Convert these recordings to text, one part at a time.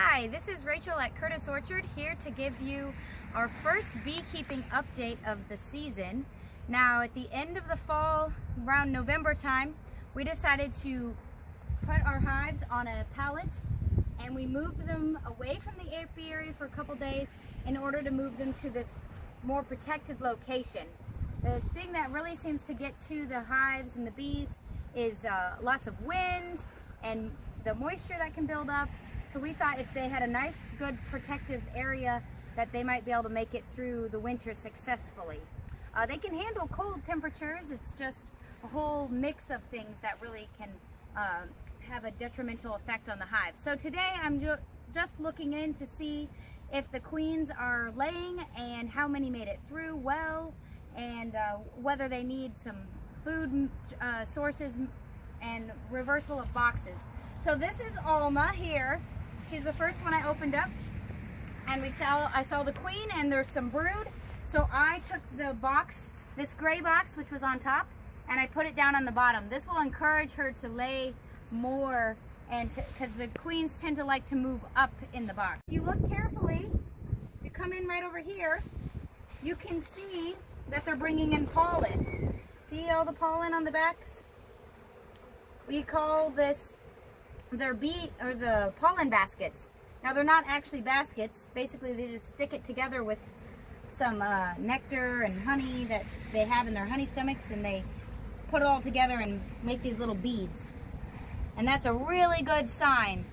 Hi, this is Rachel at Curtis Orchard here to give you our first beekeeping update of the season. Now at the end of the fall, around November time, we decided to put our hives on a pallet and we moved them away from the apiary for a couple days in order to move them to this more protected location. The thing that really seems to get to the hives and the bees is lots of wind and the moisture that can build up. So we thought if they had a nice, good protective area that they might be able to make it through the winter successfully. They can handle cold temperatures. It's just a whole mix of things that really can have a detrimental effect on the hive. So today I'm just looking in to see if the queens are laying and how many made it through well, and whether they need some food sources and reversal of boxes. So this is Alma here. She's the first one I opened up, and I saw the queen and there's some brood. So I took the box, this gray box which was on top, and I put it down on the bottom. This will encourage her to lay more, and because the queens tend to like to move up in the box. If you look carefully, you come in right over here, you can see that they're bringing in pollen. See all the pollen on the backs? We call this the pollen baskets. Now they're not actually baskets. Basically they just stick it together with some nectar and honey that they have in their honey stomachs, and they put it all together and make these little beads. And that's a really good sign,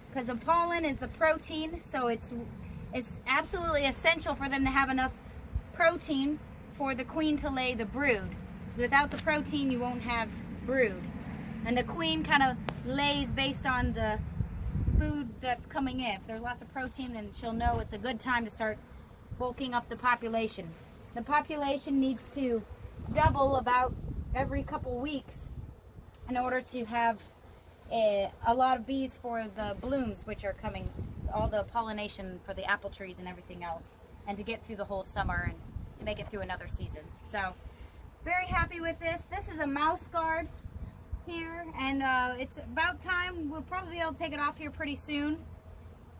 because the pollen is the protein, so it's absolutely essential for them to have enough protein for the queen to lay the brood. Without the protein you won't have brood. And the queen kind of lays based on the food that's coming in. If there's lots of protein, then she'll know it's a good time to start bulking up the population. The population needs to double about every couple weeks in order to have a lot of bees for the blooms which are coming, all the pollination for the apple trees and everything else, and to get through the whole summer and to make it through another season. So very happy with this. This is a mouse guard here, and it's about time. We'll probably be able to take it off here pretty soon,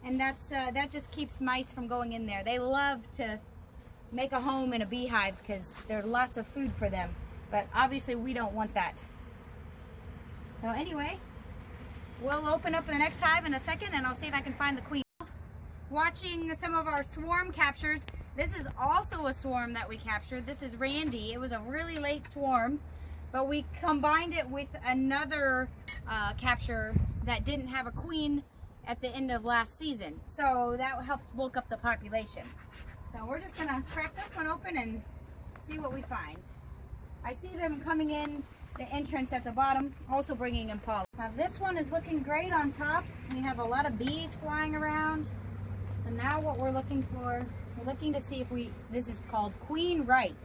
and that just keeps mice from going in there. They love to make a home in a beehive because there's lots of food for them, but obviously we don't want that. So anyway, we'll open up the next hive in a second and I'll see if I can find the queen. Watching some of our swarm captures. This is also a swarm that we captured. This is Randy. It was a really late swarm, but we combined it with another capture that didn't have a queen at the end of last season. So that helped bulk up the population. So we're just gonna crack this one open and see what we find. I see them coming in the entrance at the bottom, also bringing in pollen. Now this one is looking great on top. We have a lot of bees flying around. So now what we're looking for, we're looking to see if this is called Queen Right,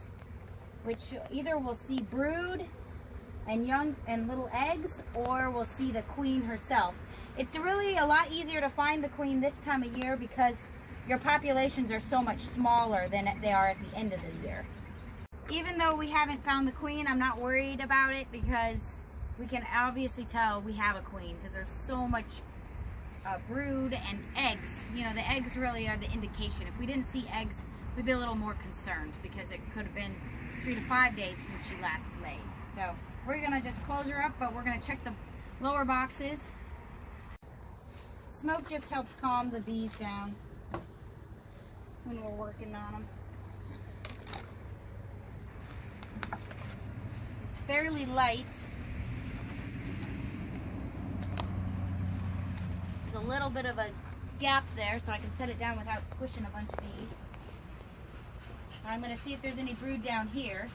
which either we'll see brood and young and little eggs, or we'll see the queen herself. It's really a lot easier to find the queen this time of year because your populations are so much smaller than they are at the end of the year. Even though we haven't found the queen, I'm not worried about it because we can obviously tell we have a queen because there's so much brood and eggs. You know, the eggs really are the indication. If we didn't see eggs, we'd be a little more concerned because it could have been 3 to 5 days since she last laid. So we're gonna just close her up, but we're gonna check the lower boxes. Smoke just helps calm the bees down when we're working on them. It's fairly light. There's a little bit of a gap there, so I can set it down without squishing a bunch of bees. I'm going to see if there's any brood down here.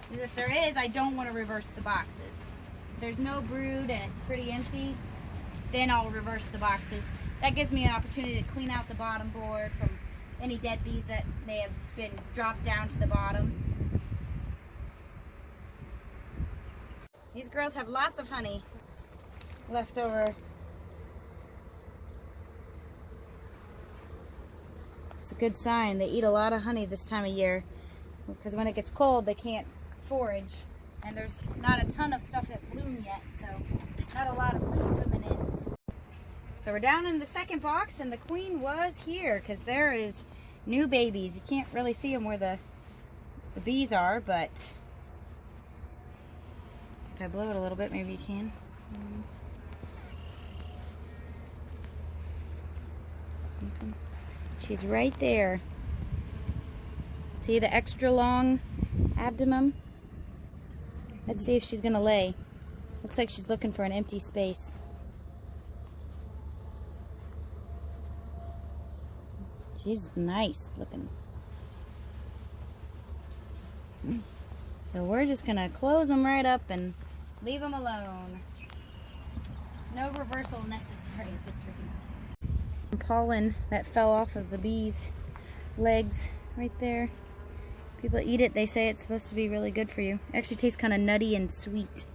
Because if there is, I don't want to reverse the boxes. If there's no brood and it's pretty empty, then I'll reverse the boxes. That gives me an opportunity to clean out the bottom board from any dead bees that may have been dropped down to the bottom. These girls have lots of honey left over. It's a good sign. They eat a lot of honey this time of year because when it gets cold they can't forage, and there's not a ton of stuff that bloom yet, so not a lot of food coming in. So we're down in the second box, and the queen was here because there is new babies. You can't really see them where the bees are, but if I blow it a little bit, maybe you can. She's right there. See the extra long abdomen? Let's see if she's gonna lay. Looks like she's looking for an empty space. She's nice looking. So we're just gonna close them right up and leave them alone. No reversal necessary at this rate. Pollen that fell off of the bees' legs right there. People eat it, they say it's supposed to be really good for you. It actually tastes kind of nutty and sweet.